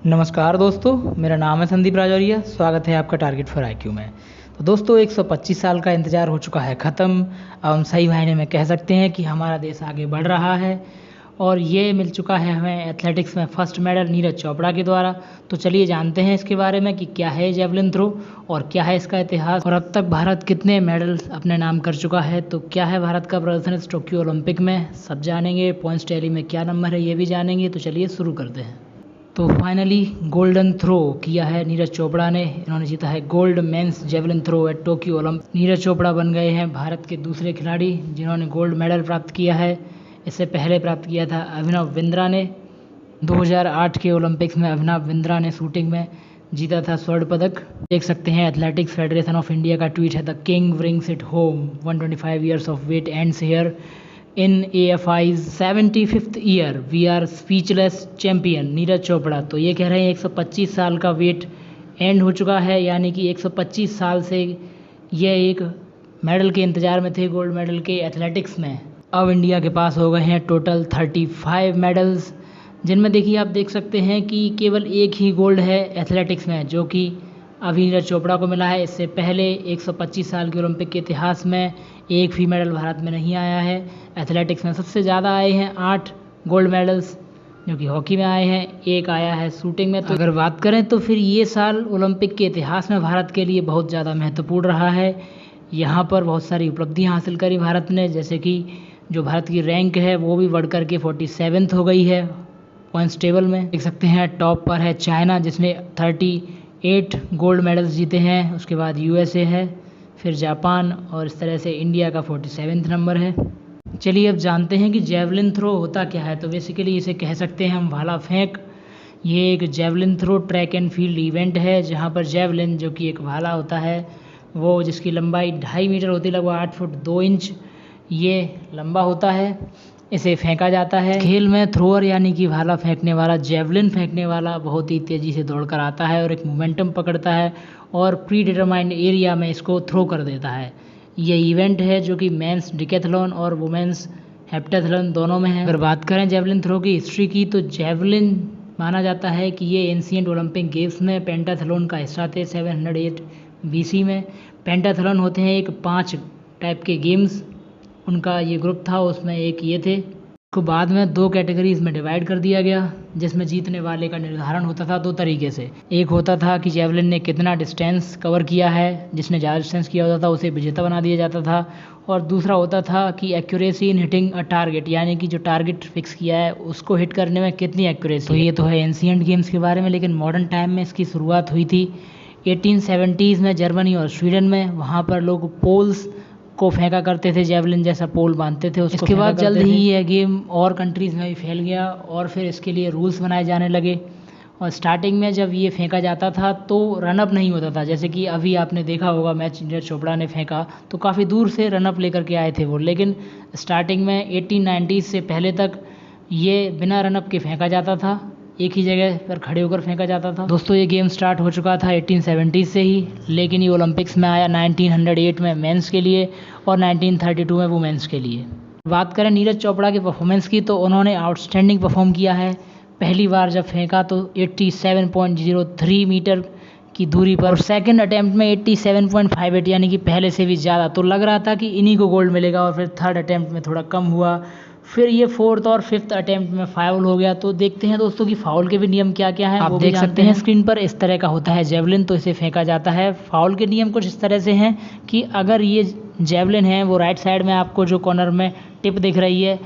नमस्कार दोस्तों, मेरा नाम है संदीप राजौरिया। स्वागत है आपका टारगेट फॉर आईक्यू में। तो दोस्तों 125 साल का इंतज़ार हो चुका है ख़त्म। अब हम सही मायने में कह सकते हैं कि हमारा देश आगे बढ़ रहा है और ये मिल चुका है हमें एथलेटिक्स में फर्स्ट मेडल नीरज चोपड़ा के द्वारा। तो चलिए जानते हैं इसके बारे में कि क्या है जेवलिन थ्रो और क्या है इसका इतिहास और अब तक भारत कितने मेडल्स अपने नाम कर चुका है। तो क्या है भारत का प्रदर्शन इस टोक्यो ओलंपिक में, सब जानेंगे। पॉइंट्स टैली में क्या नंबर है ये भी जानेंगे। तो चलिए शुरू करते हैं। तो फाइनली गोल्डन थ्रो किया है नीरज चोपड़ा ने। इन्होंने जीता है gold men's javelin throw at Tokyo Olympic. Neeraj Chopra बन गए हैं भारत के दूसरे खिलाड़ी जिन्होंने गोल्ड मेडल प्राप्त किया है। इससे पहले प्राप्त किया था अभिनव बिंद्रा ने। 2008 के ओलंपिक्स में अभिनव बिंद्रा ने शूटिंग में जीता था स्वर्ण पदक। देख सकते हैं एथलेटिक्स फेडरेशन ऑफ इंडिया का ट्वीट है, the king brings it home, 125 years of wait ends here in AFI's 75th year, we are speechless champion Neeraj Chopra. तो ये कह रहे हैं 125 साल का वेट एंड हो चुका है, यानी कि 125 साल से ये एक मेडल के इंतज़ार में थे, गोल्ड मेडल के एथलेटिक्स में। अब इंडिया के पास हो गए हैं टोटल 35 मेडल्स, जिनमें देखिए आप देख सकते हैं कि केवल एक ही गोल्ड है एथलेटिक्स में, जो कि अभी नीरज चोपड़ा को मिला है। इससे पहले 125 साल के ओलंपिक के इतिहास में एक भी मेडल भारत में नहीं आया है। एथलेटिक्स में सबसे ज़्यादा आए हैं 8 गोल्ड मेडल्स, जो कि हॉकी में आए हैं, एक आया है शूटिंग में। तो अगर बात करें तो फिर ये साल ओलंपिक के इतिहास में भारत के लिए बहुत ज़्यादा महत्वपूर्ण रहा है। यहाँ पर बहुत सारी उपलब्धियाँ हासिल करी भारत ने, जैसे कि जो भारत की रैंक है वो भी बढ़ कर के 47th हो गई है पॉइंट्स टेबल में। देख सकते हैं टॉप पर है चाइना जिसने 38 गोल्ड मेडल्स जीते हैं। उसके बाद USA है, फिर जापान, और इस तरह से इंडिया का 47th नंबर है। चलिए अब जानते हैं कि जेवलिन थ्रो होता क्या है। तो बेसिकली इसे कह सकते हैं हम भाला फेंक। ये एक javelin throw track and field event है, जहाँ पर जेवलिन जो कि एक भाला होता है वो जिसकी लंबाई 2.5 मीटर होती है, लगभग 8 फुट 2 इंच ये लंबा होता है, इसे फेंका जाता है। खेल में थ्रोअर यानी कि भाला फेंकने वाला, जेवलिन फेंकने वाला बहुत ही तेज़ी से दौड़कर आता है और एक मोमेंटम पकड़ता है और प्री डिटरमाइंड एरिया में इसको थ्रो कर देता है। ये इवेंट है जो कि मेंस डिकैथलॉन और वुमेंस हेप्टाथलॉन दोनों में है। अगर बात करें जेवलिन थ्रो की हिस्ट्री की, तो जेवलिन माना जाता है कि ये एंशिएंट ओलंपिक गेम्स में पेंटाथलॉन का हिस्सा थे 708 BC में। पेंटाथलॉन होते हैं एक 5 टाइप के गेम्स, उनका ये ग्रुप था, उसमें एक ये थे। को बाद में 2 कैटेगरीज में डिवाइड कर दिया गया, जिसमें जीतने वाले का निर्धारण होता था 2 तरीके से। एक होता था कि जेवलिन ने कितना डिस्टेंस कवर किया है, जिसने ज़्यादा डिस्टेंस किया होता था उसे विजेता बना दिया जाता था। और दूसरा होता था कि accuracy in hitting a target, यानी कि जो टारगेट फिक्स किया है उसको हिट करने में कितनी एक्यूरेसी। तो ये तो है एंशिएंट गेम्स के बारे में, लेकिन मॉडर्न टाइम में इसकी शुरुआत हुई थी 1870s में जर्मनी और स्वीडन में। वहाँ पर लोग पोल्स को फेंका करते थे, जेवलिन जैसा पोल बांधते थे उसको। इसके बाद जल्द ही यह गेम और कंट्रीज़ में भी फैल गया और फिर इसके लिए रूल्स बनाए जाने लगे। और स्टार्टिंग में जब ये फेंका जाता था तो रनअप नहीं होता था, जैसे कि अभी आपने देखा होगा मैच नीरज चोपड़ा ने फेंका तो काफ़ी दूर से रनअप लेकर के आए थे वो। लेकिन स्टार्टिंग में 1890s से पहले तक ये बिना रनअप के फेंका जाता था, एक ही जगह पर खड़े होकर फेंका जाता था। दोस्तों ये गेम स्टार्ट हो चुका था 1870 से ही, लेकिन ये ओलंपिक्स में आया 1908 में मेंस के लिए और 1932 में वुमेंस के लिए। बात करें नीरज चोपड़ा के परफॉर्मेंस की, तो उन्होंने आउटस्टैंडिंग परफॉर्म किया है। पहली बार जब फेंका तो 87.03 मीटर की दूरी पर, और सेकंड अटैम्प्ट में 87.58, यानी कि पहले से भी ज़्यादा। तो लग रहा था कि इन्हीं को गोल्ड मिलेगा, और फिर थर्ड अटैम्प्ट में थोड़ा कम हुआ, फिर ये 4th और 5th अटैम्प्ट में फाउल हो गया। तो देखते हैं दोस्तों कि फाउल के भी नियम क्या क्या हैं, आप देख सकते हैं स्क्रीन पर। इस तरह का होता है जेवलिन, तो इसे फेंका जाता है। फाउल के नियम कुछ इस तरह से हैं कि अगर ये जेवलिन है वो राइट साइड में आपको जो कॉर्नर में टिप दिख रही है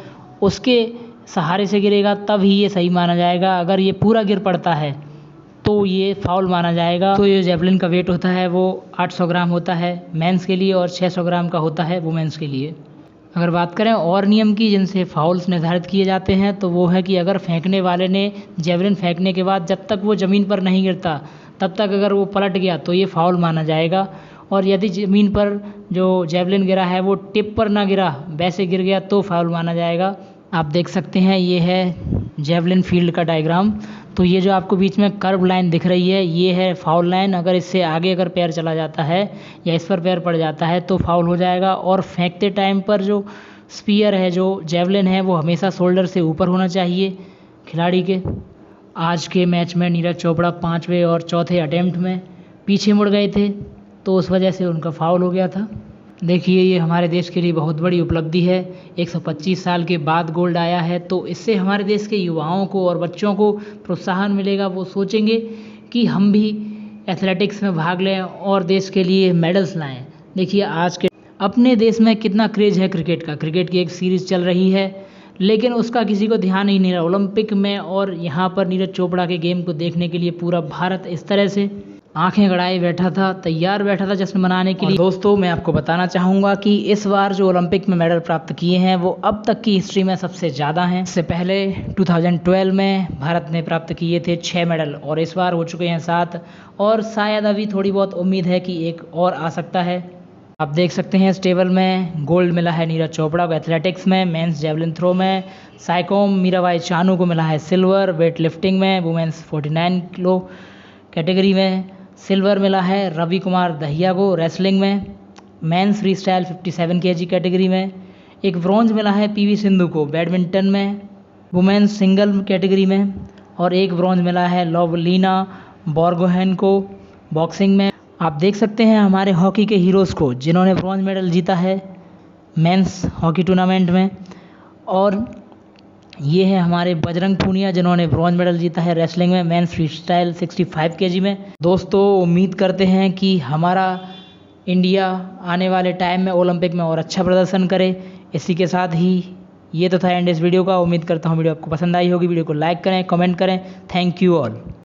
उसके सहारे से गिरेगा तब ही ये सही माना जाएगा। अगर ये पूरा गिर पड़ता है तो ये फाउल माना जाएगा। तो ये जेवलिन का वेट होता है वो 800 ग्राम होता है मेंस के लिए और 600 ग्राम का होता है वुमेंस के लिए। अगर बात करें और नियम की जिनसे फाउल्स निर्धारित किए जाते हैं, तो वो है कि अगर फेंकने वाले ने जेवलिन फेंकने के बाद जब तक वो ज़मीन पर नहीं गिरता तब तक अगर वो पलट गया तो ये फाउल माना जाएगा। और यदि ज़मीन पर जो जेवलिन गिरा है वो टिप पर ना गिरा, वैसे गिर गया तो फाउल माना जाएगा। आप देख सकते हैं ये है जेवलिन फील्ड का डायग्राम। तो ये जो आपको बीच में कर्व लाइन दिख रही है ये है फाउल लाइन। अगर इससे आगे अगर पैर चला जाता है या इस पर पैर पड़ जाता है तो फाउल हो जाएगा। और फेंकते टाइम पर जो स्पीयर है, जो जेवलिन है, वो हमेशा शोल्डर से ऊपर होना चाहिए खिलाड़ी के। आज के मैच में नीरज चोपड़ा 5वें और चौथे अटेम्प्ट में पीछे मुड़ गए थे, तो उस वजह से उनका फाउल हो गया था। देखिए, ये हमारे देश के लिए बहुत बड़ी उपलब्धि है। 125 साल के बाद गोल्ड आया है, तो इससे हमारे देश के युवाओं को और बच्चों को प्रोत्साहन मिलेगा। वो सोचेंगे कि हम भी एथलेटिक्स में भाग लें और देश के लिए मेडल्स लाएं। देखिए, आज के अपने देश में कितना क्रेज़ है क्रिकेट का। क्रिकेट की एक सीरीज़ चल रही है, लेकिन उसका किसी को ध्यान ही नहीं रहा। ओलंपिक में और यहाँ पर नीरज चोपड़ा के गेम को देखने के लिए पूरा भारत इस तरह से आंखें गड़ाए बैठा था, तैयार बैठा था जश्न मनाने के लिए। दोस्तों, मैं आपको बताना चाहूँगा कि इस बार जो ओलंपिक में मेडल प्राप्त किए हैं वो अब तक की हिस्ट्री में सबसे ज़्यादा हैं। इससे पहले 2012 में भारत ने प्राप्त किए थे 6 मेडल और इस बार हो चुके हैं 7, और शायद अभी थोड़ी बहुत उम्मीद है कि एक और आ सकता है। आप देख सकते हैं इस टेबल में गोल्ड मिला है नीरज चोपड़ा को एथलेटिक्स में, मेंस जेवलिन थ्रो में। साइकोम मीराबाई चानू को मिला है सिल्वर। वेट लिफ्टिंग में वुमेन्स 49 किलो कैटेगरी में सिल्वर मिला है रवि कुमार दहिया को। रेसलिंग में men's free style 57 kg category में एक ब्रॉन्ज मिला है पीवी सिंधु को। बैडमिंटन में वुमेन्स सिंगल कैटेगरी में और एक ब्रॉन्ज मिला है लवलीना बोर्गोहेन को बॉक्सिंग में। आप देख सकते हैं हमारे हॉकी के हीरोज़ को, जिन्होंने ब्रॉन्ज मेडल जीता है मेंस हॉकी टूर्नामेंट में। और ये है हमारे बजरंग पूनिया, जिन्होंने ब्रॉन्ज मेडल जीता है रेसलिंग में मेंस फ्री स्टाइल 65 kg में। दोस्तों, उम्मीद करते हैं कि हमारा इंडिया आने वाले टाइम में ओलंपिक में और अच्छा प्रदर्शन करे। इसी के साथ ही ये तो था एंड इस वीडियो का। उम्मीद करता हूँ वीडियो आपको पसंद आई होगी। वीडियो को लाइक करें, कमेंट करें। Thank you all.